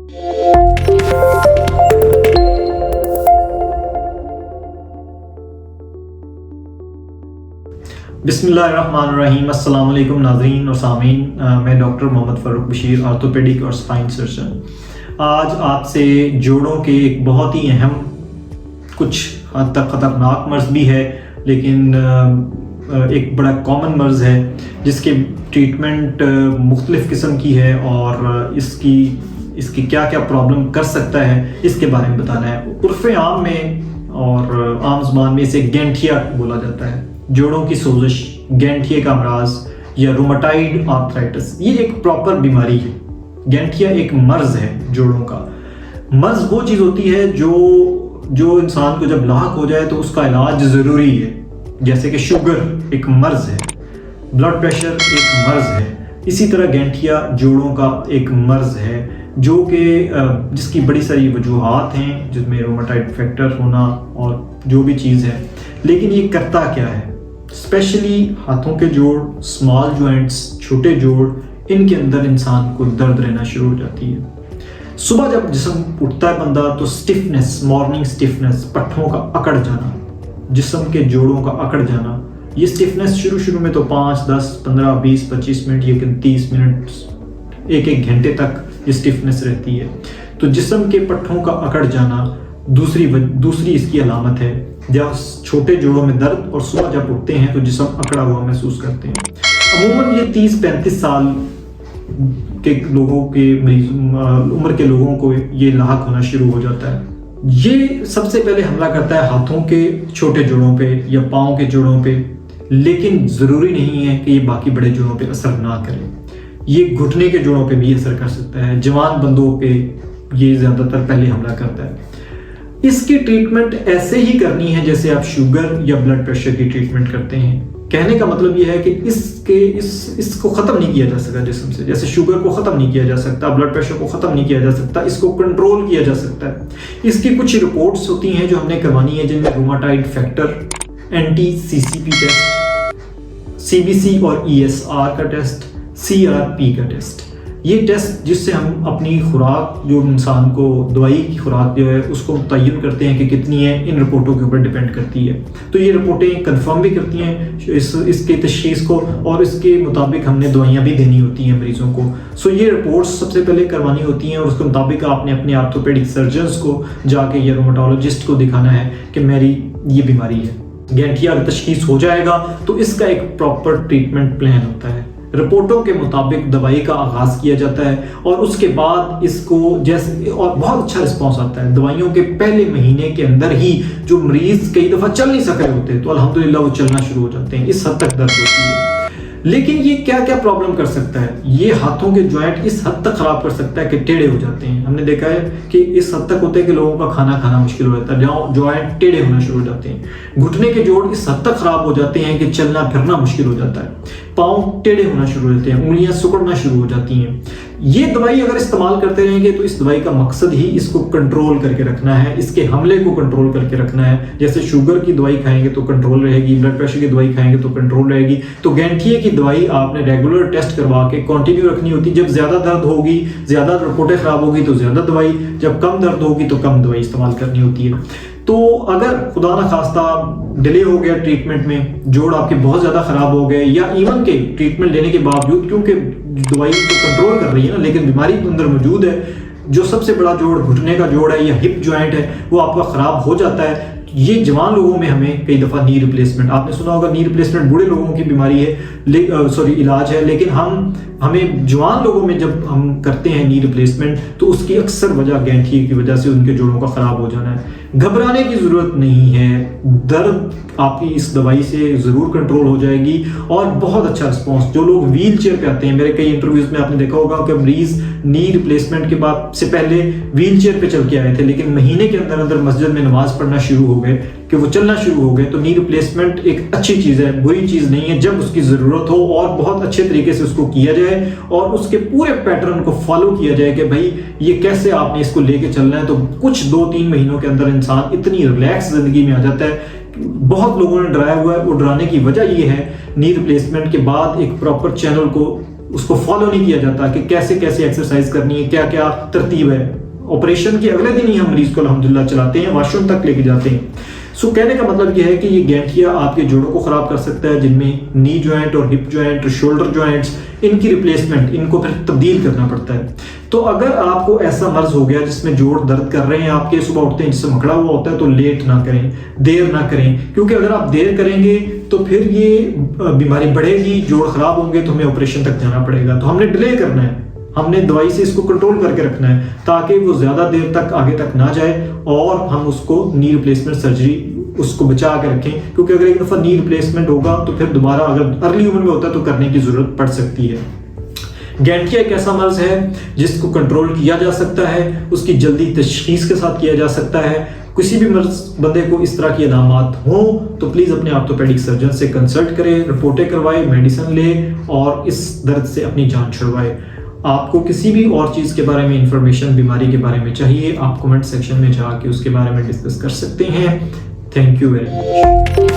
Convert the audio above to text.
बिस्मिल्लाहिर्रहमानिर्रहीम। अस्सलाम वालेकुम नाज़रीन और सामीन। मैं डॉक्टर मोहम्मद फ़ारूक बशीर, ऑर्थोपेडिक और स्पाइन सर्जन। आज आपसे जोड़ों के एक बहुत ही अहम, कुछ हद तक ख़तरनाक मर्ज़ भी है, लेकिन एक बड़ा कॉमन मर्ज़ है जिसके ट्रीटमेंट मुख्तलिफ़ किस्म की है और इसकी क्या क्या प्रॉब्लम कर सकता है इसके बारे में बताना है। उर्फ़े आम में और आम ज़ुबान में इसे गैंठिया बोला जाता है। जोड़ों की सोजिश, गैंठिया का अमराज या रूमेटॉइड आर्थराइटिस, ये एक प्रॉपर बीमारी है। गैंठिया एक मर्ज़ है जोड़ों का। मर्ज़ वो चीज़ होती है जो इंसान को जब लाक हो जाए तो उसका इलाज ज़रूरी है। जैसे कि शुगर एक मर्ज़ है, ब्लड प्रेशर एक मर्ज़ है, इसी तरह गैंठिया जोड़ों का एक मर्ज़ है जो कि जिसकी बड़ी सारी वजूहात हैं, जिसमें रूमेटॉइड फैक्टर होना और जो भी चीज़ है। लेकिन ये करता क्या है? स्पेशली हाथों के जोड़, स्मॉल जॉइंट्स, छोटे जोड़, इनके अंदर इंसान को दर्द रहना शुरू हो जाती है। सुबह जब जिस्म उठता है बंदा तो स्टिफनेस, मॉर्निंग स्टिफनेस, पट्ठों का अकड़ जाना, जिस्म के जोड़ों का अकड़ जाना। ये स्टिफनेस शुरू में तो 5, 10, 15, 20, 25 मिनट, लेकिन 30 मिनट, एक घंटे तक ये स्टिफनेस रहती है। तो जिस्म के पट्ठों का अकड़ जाना दूसरी इसकी अलामत है। जब छोटे जोड़ों में दर्द और सुबह जब उठते हैं तो जिस्म अकड़ा हुआ महसूस करते हैं। अमूमन ये 30-35 साल के लोगों के उम्र के लोगों को ये लाक होना शुरू हो जाता है। ये सबसे पहले हमला करता है हाथों के छोटे जोड़ों पे या पाँव के जोड़ों पे, लेकिन ज़रूरी नहीं है कि ये बाकी बड़े जोड़ों पे असर ना करे। ये घुटने के जोड़ों पे भी असर कर सकता है। जवान बंदों पे ये ज़्यादातर पहले हमला करता है। इसकी ट्रीटमेंट ऐसे ही करनी है जैसे आप शुगर या ब्लड प्रेशर की ट्रीटमेंट करते हैं। कहने का मतलब यह है कि इसको ख़त्म नहीं किया जा सकता जिस्म से। जैसे शुगर को ख़त्म नहीं किया जा सकता, ब्लड प्रेशर को ख़त्म नहीं किया जा सकता, इसको कंट्रोल किया जा सकता है। इसकी कुछ रिपोर्ट्स होती हैं जो हमने करवानी है, जिनमें रूमेटॉइड फैक्टर, एंटी-CCP टेस्ट, CBC और ESR का टेस्ट, CRP का टेस्ट। ये टेस्ट जिससे हम अपनी खुराक, जो इंसान को दवाई की खुराक जो है उसको तयन करते हैं कि कितनी है, इन रिपोर्टों के ऊपर डिपेंड करती है। तो ये रिपोर्टें कंफर्म भी करती हैं इसके तशखीस को, और इसके मुताबिक हमने दवाइयाँ भी देनी होती हैं मरीज़ों को। सो ये रिपोर्ट्स सबसे पहले करवानी होती हैं और उसके मुताबिक आपने अपने ऑर्थोपेडिक सर्जन्स को जाके या रूमेटोलॉजिस्ट को दिखाना है कि मेरी ये बीमारी है। गैंठिया अगर तशखीस हो जाएगा तो इसका एक प्रॉपर ट्रीटमेंट प्लान होता है। रिपोर्टों के मुताबिक दवाई का आगाज़ किया जाता है और उसके बाद इसको जैसे, और बहुत अच्छा रिस्पॉन्स आता है। दवाइयों के पहले महीने के अंदर ही जो मरीज़ कई दफ़ा चल नहीं सक रहे होते तो अल्हम्दुलिल्लाह वो चलना शुरू हो जाते हैं। इस हद तक दर्द होती है। लेकिन ये क्या क्या प्रॉब्लम कर सकता है? ये हाथों के जॉइंट इस हद तक ख़राब कर सकता है कि टेढ़े हो जाते हैं। हमने देखा है कि इस हद तक होते हैं कि लोगों का खाना खाना मुश्किल हो जाता है, जॉइंट टेढ़े होना शुरू हो जाते हैं। घुटने के जोड़ इस हद तक ख़राब हो जाते हैं कि चलना फिरना मुश्किल हो जाता है। पाँव टेढ़े होना शुरू हो जाते हैं, उंगलियां सिकुड़ना शुरू हो जाती हैं। ये दवाई अगर इस्तेमाल करते रहेंगे तो इस दवाई का मकसद ही इसको कंट्रोल करके रखना है, इसके हमले को कंट्रोल करके रखना है। जैसे शुगर की दवाई खाएंगे तो कंट्रोल रहेगी, ब्लड प्रेशर की दवाई खाएंगे तो कंट्रोल रहेगी। तो गैंठिया की दवाई आपने रेगुलर टेस्ट करवा के कंटिन्यू रखनी होती है। जब ज़्यादा दर्द होगी, ज़्यादा रिपोर्टें ख़राब होगी तो ज़्यादा दवाई, जब कम दर्द होगी तो कम दवाई इस्तेमाल करनी होती है। तो अगर खुदा न खास्ता डिले हो गया ट्रीटमेंट में, जोड़ आपके बहुत ज़्यादा ख़राब हो गए, या इवन के ट्रीटमेंट लेने के बावजूद, क्योंकि दवाई तो कंट्रोल कर रही है ना, लेकिन बीमारी तो अंदर मौजूद है, जो सबसे बड़ा जोड़ घुटने का जोड़ है या हिप जॉइंट है वो आपका ख़राब हो जाता है। ये जवान लोगों में हमें कई दफ़ा नी रिप्लेसमेंट, आपने सुना होगा नी रिप्लेसमेंट बूढ़े लोगों की बीमारी है, इलाज है, लेकिन हमें जवान लोगों में जब हम करते हैं नी रिप्लेसमेंट तो उसकी अक्सर वजह गैंठिया की वजह से उनके जोड़ों का ख़राब हो जाना है। घबराने की ज़रूरत नहीं है, दर्द आपकी इस दवाई से ज़रूर कंट्रोल हो जाएगी और बहुत अच्छा रिस्पॉन्स। जो लोग व्हील चेयर पे आते हैं, मेरे कई इंटरव्यूज़ में आपने देखा होगा कि मरीज़ नी रिप्लेसमेंट के बाद से पहले व्हील चेयर पे चल के आए थे, लेकिन महीने के अंदर अंदर मस्जिद में नमाज पढ़ना शुरू हो गए कि वो चलना शुरू हो गए। तो नी रिप्लेसमेंट एक अच्छी चीज़ है, बुरी चीज़ नहीं है, जब उसकी ज़रूरत हो और बहुत अच्छे तरीके से उसको किया जाए और उसके पूरे पैटर्न को फॉलो किया जाए कि भाई ये कैसे आपने इसको लेके चलना है। तो कुछ 2-3 महीनों के अंदर इंसान इतनी रिलैक्स ज़िंदगी में आ जाता है। बहुत लोगों ने डराया हुआ है, वो डराने की वजह ये है नी रिप्लेसमेंट के बाद एक प्रॉपर चैनल को उसको फॉलो नहीं किया जाता कि कैसे कैसे एक्सरसाइज करनी है, क्या क्या तरतीब है। ऑपरेशन के अगले दिन ही हम मरीज को अल्हम्दुलिल्लाह चलाते हैं, वॉशरूम तक लेके जाते हैं। सो कहने का मतलब यह है कि ये गैंठिया आपके जोड़ों को खराब कर सकता है, जिनमें नी जॉइंट और हिप जॉइंट और शोल्डर जॉइंट्स, इनकी रिप्लेसमेंट, इनको फिर तब्दील करना पड़ता है। तो अगर आपको ऐसा मर्ज हो गया जिसमें जोड़ दर्द कर रहे हैं आपके, सुबह उठते हैं जिससे मकड़ा हुआ होता है, तो लेट ना करें, देर ना करें, क्योंकि अगर आप देर करेंगे तो फिर ये बीमारी बढ़ेगी, जोड़ खराब होंगे तो हमें ऑपरेशन तक जाना पड़ेगा। तो हमने डिले करना है, हमने दवाई से इसको कंट्रोल करके रखना है ताकि वो ज्यादा देर तक आगे तक ना जाए और हम उसको नी रिप्लेसमेंट सर्जरी उसको बचा के रखें। क्योंकि अगर एक दफा नी रिप्लेसमेंट होगा तो फिर दोबारा अगर अर्ली उम्र में होता है तो करने की जरूरत पड़ सकती है। गैंठिया एक ऐसा मर्ज है जिसको कंट्रोल किया जा सकता है, उसकी जल्दी तशखीस के साथ किया जा सकता है। किसी भी मर्ज बंदे को इस तरह की अलामात हो तो प्लीज अपने ऑर्थोपेडिक सर्जन से कंसल्ट करें, रिपोर्टें करवाए, मेडिसिन ले और इस दर्द से अपनी जान छुड़वाए। आपको किसी भी और चीज़ के बारे में इंफॉर्मेशन, बीमारी के बारे में चाहिए, आप कमेंट सेक्शन में जाके उसके बारे में डिस्कस कर सकते हैं। Thank you very much.